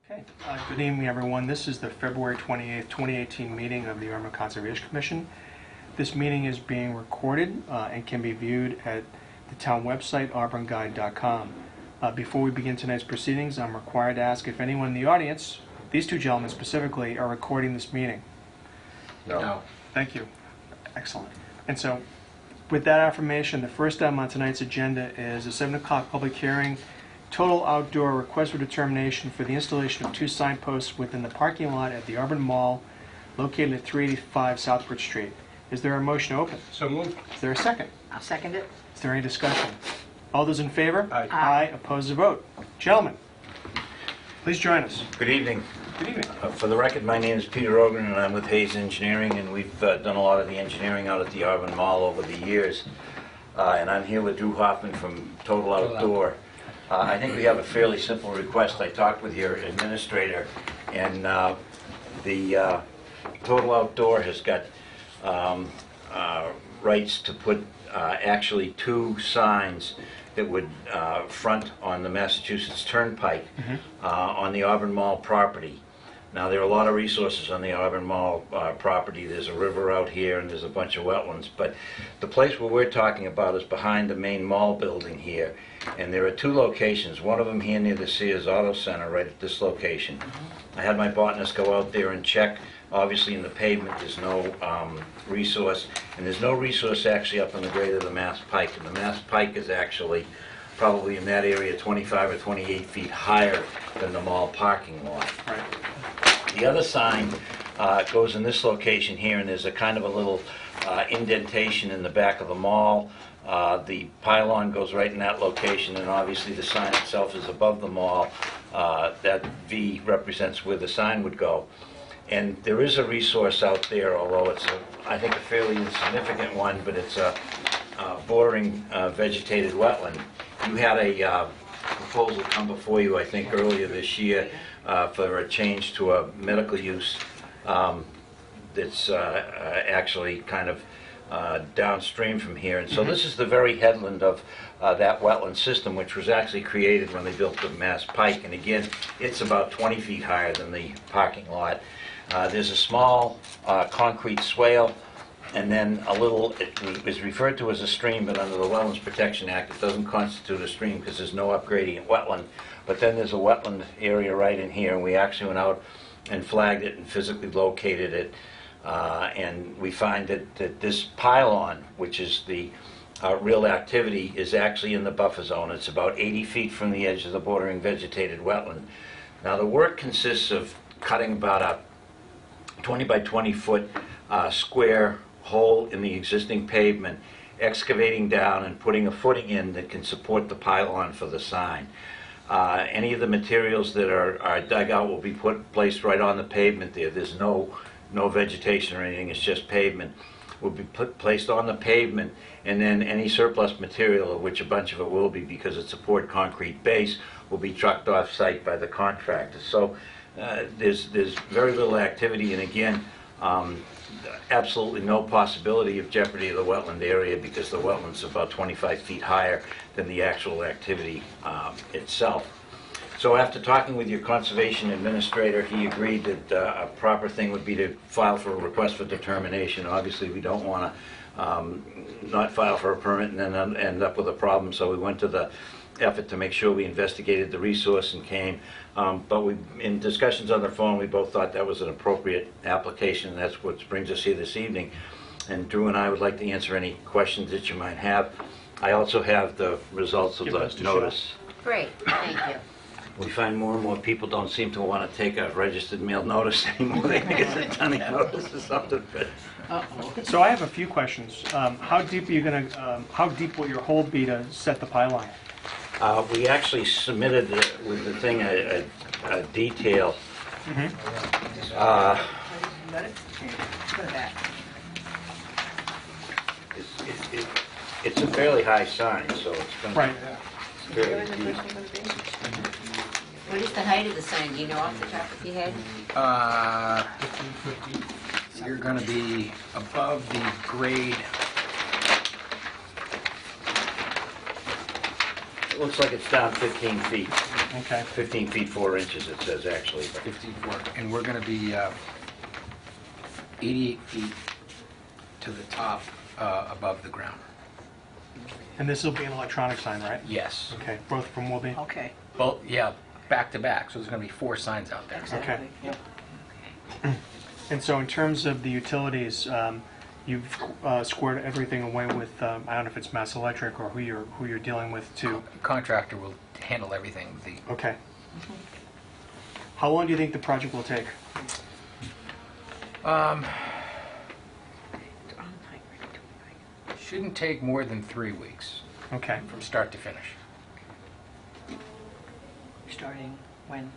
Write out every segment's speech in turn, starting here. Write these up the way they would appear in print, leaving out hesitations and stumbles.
Okay, good evening, everyone. This is the February 28th, 2018 meeting of the Auburn Conservation Commission. This meeting is being recorded and can be viewed at the town website, auburnguide.com. Before we begin tonight's proceedings, I'm required to ask if anyone in the audience, these two gentlemen specifically, are recording this meeting. No. Thank you. Excellent. And so, with that affirmation, the first item on tonight's agenda is a 7 o'clock public hearing, total outdoor request for determination for the installation of 2 signposts within the parking lot at the Auburn Mall located at 385 Southbridge Street. Is there a motion to open? So moved. Is there a second? I'll second it. Is there any discussion? All those in favor? Aye. Aye. Opposed, a vote. Gentlemen, please join us. Good evening. Good evening. For the record, my name is Peter Ogren, and I'm with Hayes Engineering, and we've done a lot of the engineering out at the Auburn Mall over the years. And I'm here with Drew Hoffman from Total Outdoor. I think we have a fairly simple request. I talked with your administrator, and the Total Outdoor has got rights to put actually 2 signs that would front on the Massachusetts Turnpike on the Auburn Mall property. Now, there are a lot of resources on the Auburn Mall property. There's a river out here and there's a bunch of wetlands, but the place where we're talking about is behind the main mall building here, and there are 2 locations, one of them here near the Sears Auto Center right at this location. I had my botanist go out there and check. Obviously, in the pavement, there's no resource, and there's no resource actually up on the grade of the Mass Pike, and the Mass Pike is actually probably in that area 25 or 28 feet higher than the mall parking lot. Right. The other sign goes in this location here, and there's a kind of a little indentation in the back of the mall. The pylon goes right in that location, and obviously the sign itself is above the mall. That V represents where the sign would go. And there is a resource out there, although it's, I think, a fairly insignificant one, but it's a bordering vegetated wetland. You had a proposal come before you, I think, earlier this year for a change to a medical use that's actually kind of downstream from here. And so this is the very headland of that wetland system, which was actually created when they built the Mass Pike. And again, it's about 20 feet higher than the parking lot. There's a small concrete swale, and then a little, it is referred to as a stream, but under the Wetlands Protection Act, it doesn't constitute a stream because there's no upgrading at wetland. But then there's a wetland area right in here, and we actually went out and flagged it and physically located it. And we find that this pylon, which is the real activity, is actually in the buffer zone. It's about 80 feet from the edge of the bordering vegetated wetland. Now, the work consists of cutting about a 20 by 20 foot square hole in the existing pavement, excavating down and putting a footing in that can support the pylon for the sign. Any of the materials that are dug out will be placed right on the pavement there. There's no vegetation or anything, it's just pavement. Will be placed on the pavement, and then any surplus material, of which a bunch of it will be because it's a poured concrete base, will be trucked off site by the contractor. So there's very little activity, and again, absolutely no possibility of jeopardy of the wetland area because the wetland's about 25 feet higher than the actual activity itself. So after talking with your conservation administrator, he agreed that a proper thing would be to file for a request for determination. Obviously, we don't want to not file for a permit and then end up with a problem, so we went to the effort to make sure we investigated the resource and came. But in discussions on the phone, we both thought that was an appropriate application, and that's what brings us here this evening. And Drew and I would like to answer any questions that you might have. I also have the results of the notice. Great, thank you. We find more and more people don't seem to want to take a registered mail notice anymore. They think it's a dunning notice or something. But So I have a few questions. How deep are you going to? How deep will your hole be to set the pylon? we actually submitted with the thing a detail. It's a fairly high sign, so it's going to Right. be fairly deep. What is the height of the sign? Do you know off the top of your head? You're going to be above the grade. It looks like it's down 15 feet. Okay. 15 feet 4 inches, it says actually. But 54, and we're going to be 88 feet to the top above the ground. And this will be an electronic sign, right? Yes. Okay, both from will be? Okay. Well, yeah, back to back, so there's going to be 4 signs out there. Exactly. Yeah. And so in terms of the utilities, you've squared everything away with, I don't know if it's Mass Electric or who you're dealing with to, Contractor will handle everything. okay. How long do you think the project will take? Shouldn't take more than 3 weeks Okay, from start to finish. Starting when?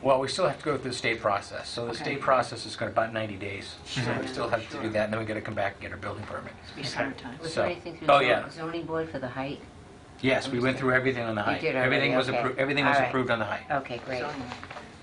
Well, we still have to go through the state process, so the Okay. state process is going to about 90 days. So we still have to do that, and then we got to come back and get our building permit. Be summertime. Was So- there anything through oh, the yeah. zoning board for the height? Yes, we went through everything on the height. did already, Everything was okay. approved. Everything was All right. approved on the height. Okay, great. Zoning.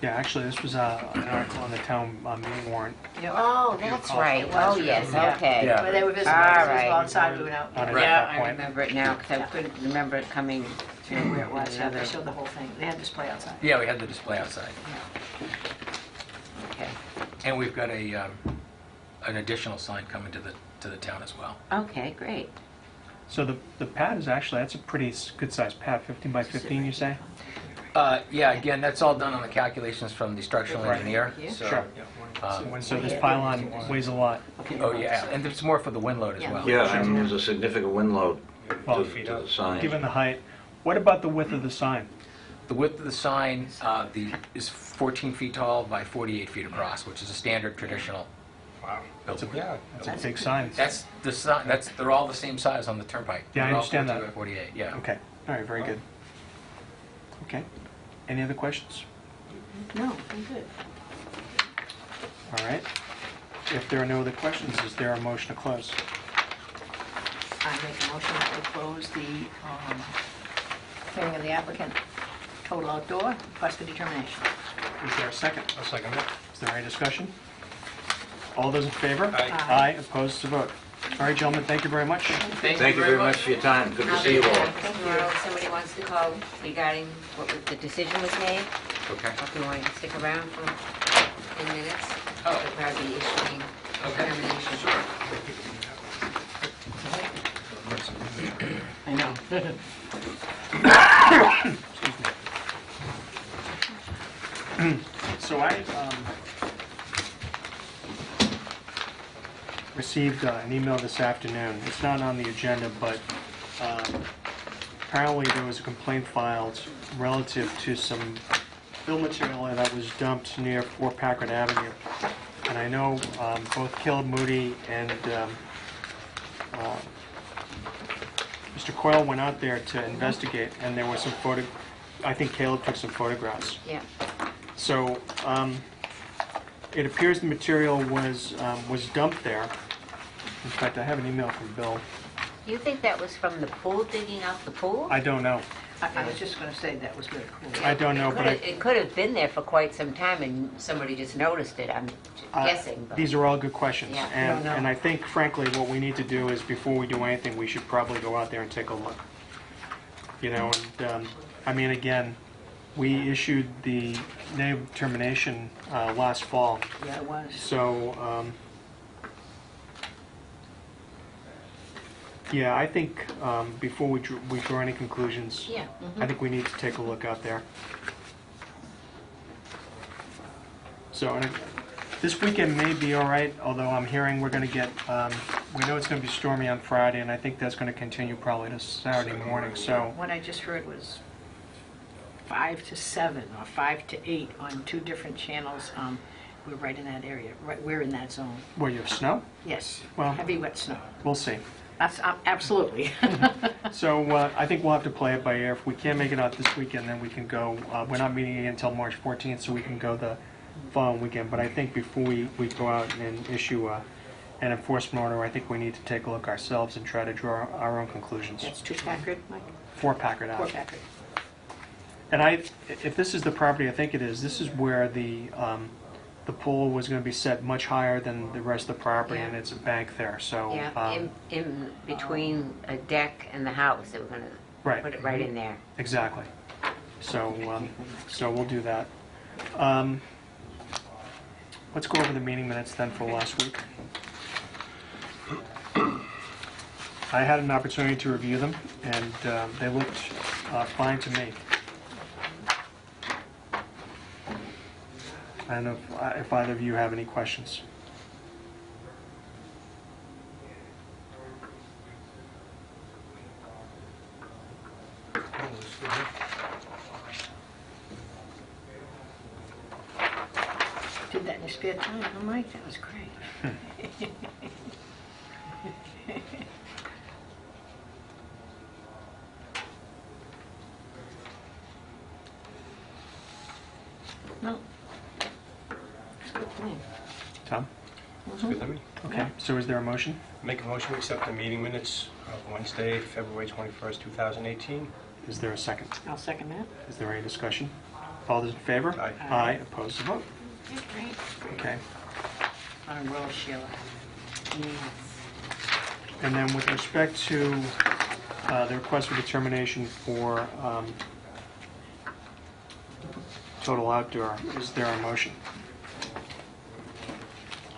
yeah, actually, this was an article on the town meeting warrant. Yep. Oh, that's right. It was. Oh, yes, Yeah. okay. Yeah. Where they were visiting, All it was right. alongside doing out. On it. Yeah, At that I point. remember it now, because I couldn't remember it coming to Where it was, yeah, they another. showed the whole thing. They had display outside. Yeah, we had the display outside. Okay. And we've got an additional sign coming to the town as well. Okay, great. So the pad is actually, that's a pretty good-sized pad, 15 by 15, you say? Yeah, again, that's all done on the calculations from the structural Right. engineer. Yeah. So, Sure. So this pylon weighs a lot. oh, yeah, and it's more for the wind load as Yeah. well. Yeah, I mean, there's a significant wind load to 12 feet to up. the sign. Given the height, what about the width of the sign? The width of the sign is 14 feet tall by 48 feet across, which is a standard traditional That's a, billboard. that's a big sign. That's the sign. They're all the same size on the turnpike. Yeah, I They're all understand 14 that. by 48. Yeah. Okay, all right, very good. Okay, any other questions? No, I'm good. All right. If there are no other questions, is there a motion to close? I make a motion that we close the hearing of the applicant, total outdoor, request for determination. Is there a second? A second. Is there any discussion? All those in favor? Aye. Aye, opposed to vote. All right, gentlemen, thank you very much. Thank you very much for your time. Good to see you all. Tomorrow, if somebody wants to call regarding what the decision was made, Okay. if you want to stick around for 10 minutes, Oh. we'll probably be issuing determination. I know. So I received an email this afternoon. It's not on the agenda, but apparently there was a complaint filed relative to some fill material that was dumped near 4 Packard Avenue. And I know both Caleb Moody and Mr. Coyle went out there to investigate, and there was some I think Caleb took some photographs. Yeah. So, it appears the material was dumped there. In fact, I have an email from Bill. You think that was from the pool, digging out the pool? I don't know. I was just going to say that was very cool. I don't know, but It could have been there for quite some time and somebody just noticed it, I'm guessing. But these are all good questions. Yeah. And, No, no. and I think frankly, what we need to do is before we do anything, we should probably go out there and take a look. You know, and, I mean, again, we issued the negative determination last fall. Yeah, it was. So, yeah, I think before we draw any conclusions, Yeah. I think we need to take a look out there. So, and this weekend may be all right, although I'm hearing we're going to get, we know it's going to be stormy on Friday, and I think that's going to continue probably to Saturday morning, so, What I just heard was 5 to 7 or 5 to 8 on 2 different channels. We're right in that area. Right, we're in that zone. well, you have snow? Yes. Well- Heavy wet snow. We'll see. That's absolutely. So I think we'll have to play it by ear. If we can't make it out this weekend, then we can go, we're not meeting again until March 14th, so we can go the following weekend. But I think before we go out and issue an enforcement order, I think we need to take a look ourselves and try to draw our own conclusions. That's 2 Packard, Mike? 4 Packard 4 Ave. Packard. And if this is the property I think it is, this is where the pool was going to be set much higher than the rest of the property, Yeah. and it's a bank there, so. Yeah, in between a deck and the house, they were gonna Right. Put it right in there. Exactly. So we'll do that. Let's go over the meeting minutes then for last week. I had an opportunity to review them, and they looked fine to me. I don't know if either of you have any questions. Did that in your spare time, oh Mike, that was great. No. It's good to me. Tom? Looks good to me. Okay, so is there a motion? Make a motion to accept the meeting minutes of Wednesday, February 21st, 2018. Is there a second? I'll second that. Is there any discussion? All those in favor? Aye. Aye, opposed to vote. Great. Okay. On a roll, Sheila. Yes. And then with respect to the request for determination for total outdoor, is there a motion?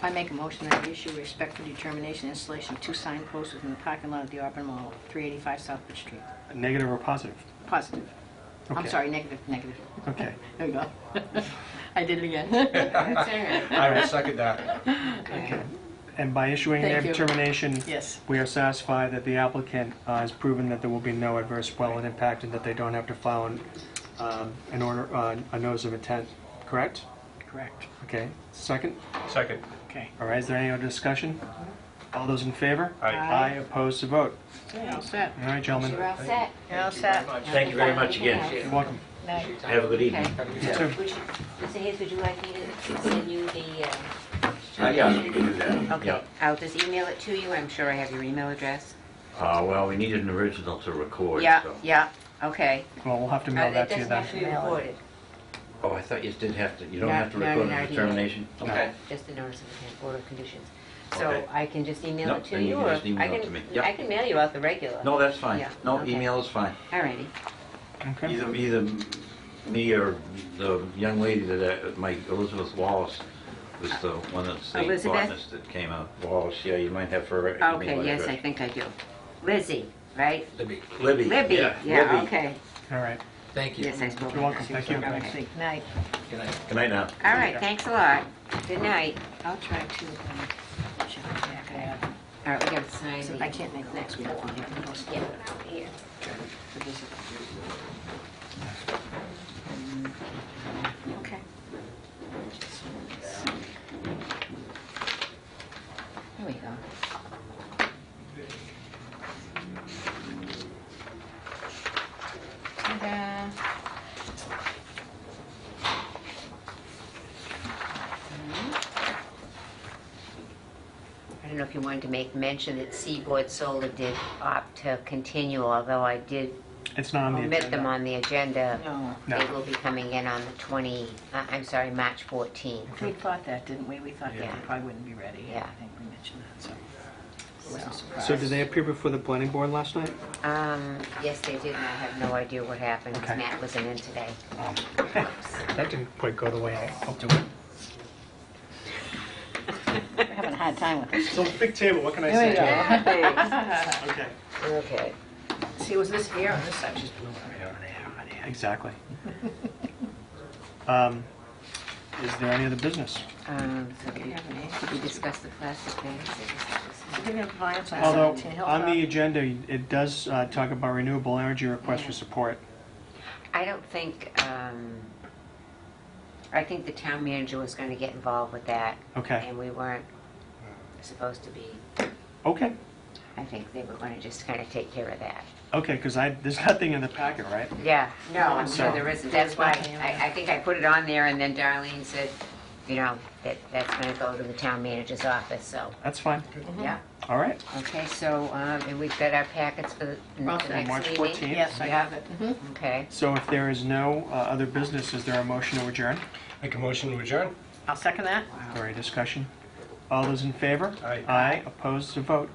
I make a motion that we issue a respectful determination installation of 2 signposts in the parking lot of the Auburn Mall, 385 Southbridge Street. Negative or positive? Positive. I'm Okay. sorry, negative. Okay. There we go. I did it again. That's all right. I will second that. Okay. And by issuing Thank their you. determination, Yes. we are satisfied that the applicant has proven that there will be no adverse wetland impact and that they don't have to file an order, a notice of intent, correct? Correct. Okay, second? Second. Okay. All right, is there any other discussion? All those in favor? Aye. Aye, opposed to vote. Okay, all set. All right, gentlemen. You're all set? You're all set. Thank you very much again. You're welcome. Night. Have a good evening. Okay. You too. Would you, Mr. Hayes, would you like me to send you the, Yeah, you can do that. okay, Yeah. I'll just email it to you. I'm sure I have your email address. Well, we needed an original to record, Yeah, so. yeah, okay. Well, we'll have to mail that to you It then. doesn't have to be recorded. Oh, I thought you did have to, you don't No, have to no, record no, a no, determination? No. Okay. Just a notice of intent, order of conditions. So Okay. I can just email No, it to then you you, can or just email I it to me. can, Yep. I can mail you out the regular. No, that's fine. Yeah, No, okay. email is fine. Alrighty. Okay. Either me or the young lady that, Elizabeth Wallace was the one that's the Elizabeth? botanist that came out. Wallace, yeah, you might have her Okay, email yes, I address. think I do. Lizzie, right? Libby, Libby. Libby, yeah, Libby. okay. All right. thank you. Yes, I spoke. You're welcome. Thank you. Next week. Night. Good night. Good night now. All right, thanks a lot. Good night. I'll try to check it back. All right, we gotta sign So the... I can't make next week. I'll have to post Yeah, it. here. For this. Okay. There we go. Ta-da. I don't know if you wanted to make mention that Seaboard Solar did opt to continue, although I did It's not on the omit them agenda. on the agenda. No. No. They will be coming in on the March 14th. We thought that, didn't we? We thought that Yeah. they probably wouldn't be ready. Yeah. I think we mentioned that, so. I wasn't surprised. So did they appear before the planning board last night? Yes, they did, and I have no idea what happened, 'cause Okay. Matt wasn't in today. That didn't quite go the way I hoped it would. We're having a hard time with this. So big table, what can I There we say? go. Okay. Okay. See, was this here on this side? Just blew it right over there. Exactly. Is there any other business? So did we discuss the plastic bags? Significant compliance on Although, 17 on the Hilltop. agenda, it does talk about renewable energy request for support. I don't think, I think the town manager was going to get involved with that. Okay. And we weren't supposed to be. Okay, I think they were going to just kind of take care of that. okay, because there's nothing in the packet, right? Yeah, no, I'm So- sure there isn't. That's why, There's nothing in there. I think I put it on there, and then Darlene said, you know, that's going to go to the town manager's office, so, That's fine. yeah. All right. Okay, so, and we've got our packets for the Well, the next March meeting? 14th. Yes, I Yeah. have it. Mhm. Okay. So if there is no other business, is there a motion to adjourn? Make a motion to adjourn? I'll second that. Or a discussion? All those in favor? Aye. Aye, opposed to vote.